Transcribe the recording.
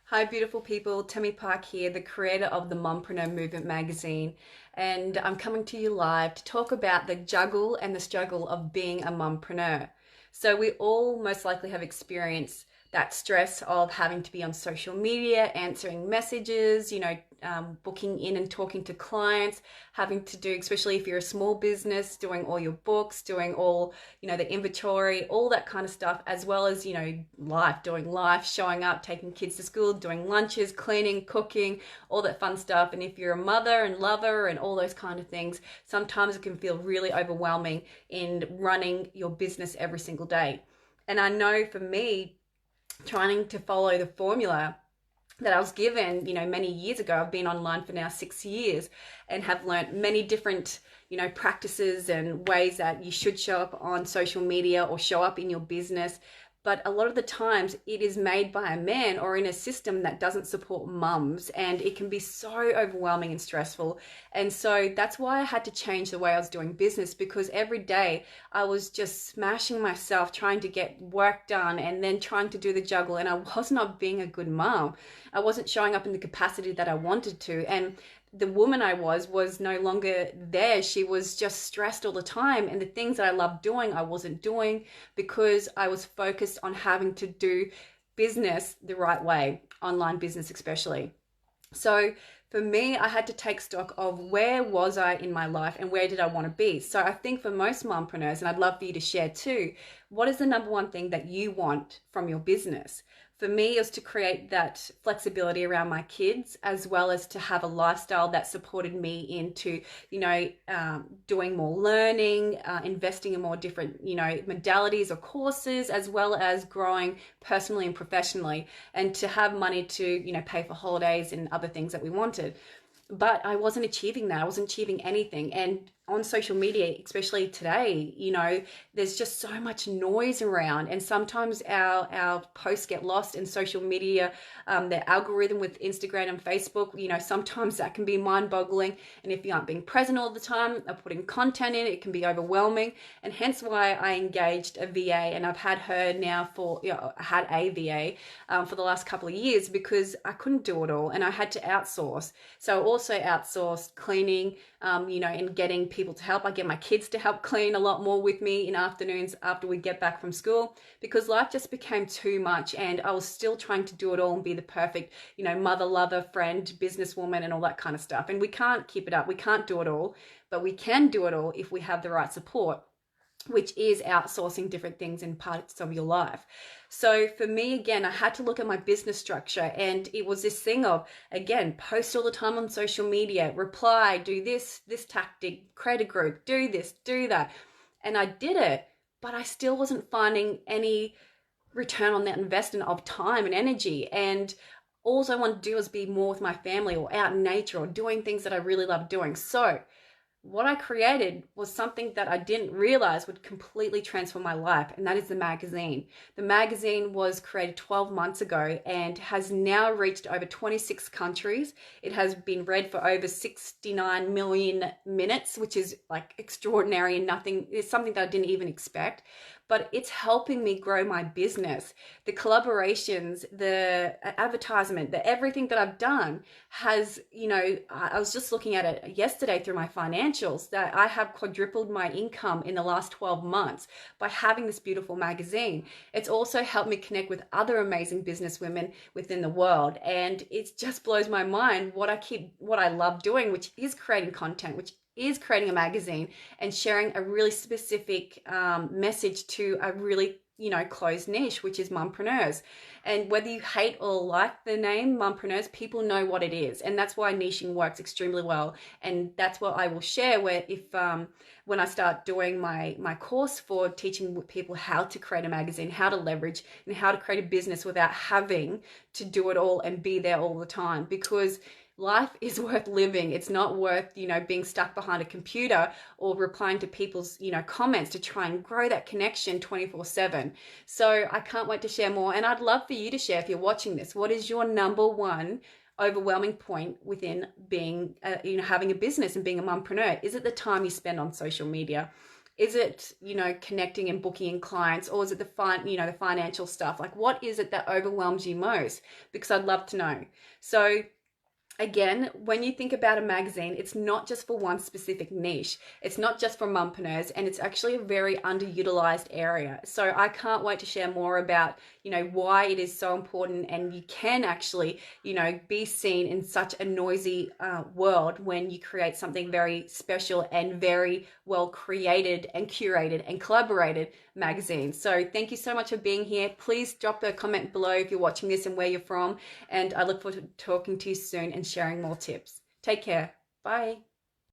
Hi, beautiful people. Tammy Park here, the creator of the Mumpreneur Movement Magazine, and I'm coming to you live to talk about the juggle and the struggle of being a mumpreneur. So, we all most likely have experienced that stress of having to be on social media, answering messages, booking in and talking to clients, having to do, especially if you're a small business, doing all your books, doing all, the inventory, all that kind of stuff, as well as, doing life, showing up, taking kids to school, doing lunches, cleaning, cooking, all that fun stuff. And if you're a mother and lover and all those kind of things, sometimes it can feel really overwhelming in running your business every single day. And I know for me, trying to follow the formula that I was given, many years ago. I've been online for now 6 years and have learned many different, practices and ways that you should show up on social media or show up in your business. But a lot of the times it is made by a man or in a system that doesn't support mums, and it can be so overwhelming and stressful. And so that's why I had to change the way I was doing business, because every day I was just smashing myself trying to get work done and then trying to do the juggle, and I was not being a good mom. I wasn't showing up in the capacity that I wanted to, and the woman I was no longer there. She was just stressed all the time, and the things that I loved doing I wasn't doing because I was focused on having to do business the right way, online business especially. So for me, I had to take stock of where was I in my life and where did I want to be. So I think for most mompreneurs, and I'd love for you to share too, what is the number one thing that you want from your business? For me, it was to create that flexibility around my kids, as well as to have a lifestyle that supported me into, doing more learning, investing in more different, modalities or courses, as well as growing personally and professionally, and to have money to, pay for holidays and other things that we wanted. But I wasn't achieving that. I wasn't achieving anything. And on social media, especially today, there's just so much noise around. And sometimes our posts get lost in social media. The algorithm with Instagram and Facebook, sometimes that can be mind boggling. And if you aren't being present all the time or putting content in, it can be overwhelming. And hence why I engaged a VA, and I've had her now had a VA for the last couple of years, because I couldn't do it all and I had to outsource. So I also outsourced cleaning, and getting people to help. I get my kids to help clean a lot more with me in afternoons after we get back from school, because life just became too much and I was still trying to do it all and be the perfect, mother, lover, friend, businesswoman, and all that kind of stuff. And we can't keep it up. We can't do it all, but we can do it all if we have the right support, which is outsourcing different things in parts of your life. So for me, again, I had to look at my business structure, and it was this thing of, again, post all the time on social media, reply, do this tactic, create a group, do this, do that. And I did it, but I still wasn't finding any return on that investment of time and energy. And all I wanted to do was be more with my family or out in nature or doing things that I really love doing. So what I created was something that I didn't realize would completely transform my life, and that is the magazine. The magazine was created 12 months ago and has now reached over 26 countries. It has been read for over 69 million minutes, which is like extraordinary, and nothing, it's something that I didn't even expect. But it's helping me grow my business. The collaborations, the advertisement, the everything that I've done has, I was just looking at it yesterday through my financials, that I have quadrupled my income in the last 12 months by having this beautiful magazine. It's also helped me connect with other amazing business women within the world. And it just blows my mind what I love doing, which is creating content, which is creating a magazine and sharing a really specific message to a really closed niche, which is mumpreneurs. And whether you hate or like the name mumpreneurs, people know what it is, and that's why niching works extremely well. And that's what I will share, where if when I start doing my course for teaching people how to create a magazine, how to leverage, and how to create a business without having to do it all and be there all the time. Because life is worth living. It's not worth, being stuck behind a computer or replying to people's, comments to try and grow that connection 24/7. So I can't wait to share more. And I'd love for you to share, if you're watching this, what is your number one overwhelming point within being, having a business and being a mumpreneur? Is it the time you spend on social media? Is it, you know, connecting and booking in clients, or is it the financial stuff? Like, what is it that overwhelms you most? Because I'd love to know. So again, when you think about a magazine, it's not just for one specific niche. It's not just for mumpreneurs, and it's actually a very underutilized area. So I can't wait to share more about, you know, why it is so important, and you can actually, you know, be seen in such a noisy world when you create something very special and very well created and curated and collaborated magazine. So thank you so much for being here. Please drop a comment below if you're watching this and where you're from, and I look forward to talking to you soon and sharing more tips. Take care. Bye.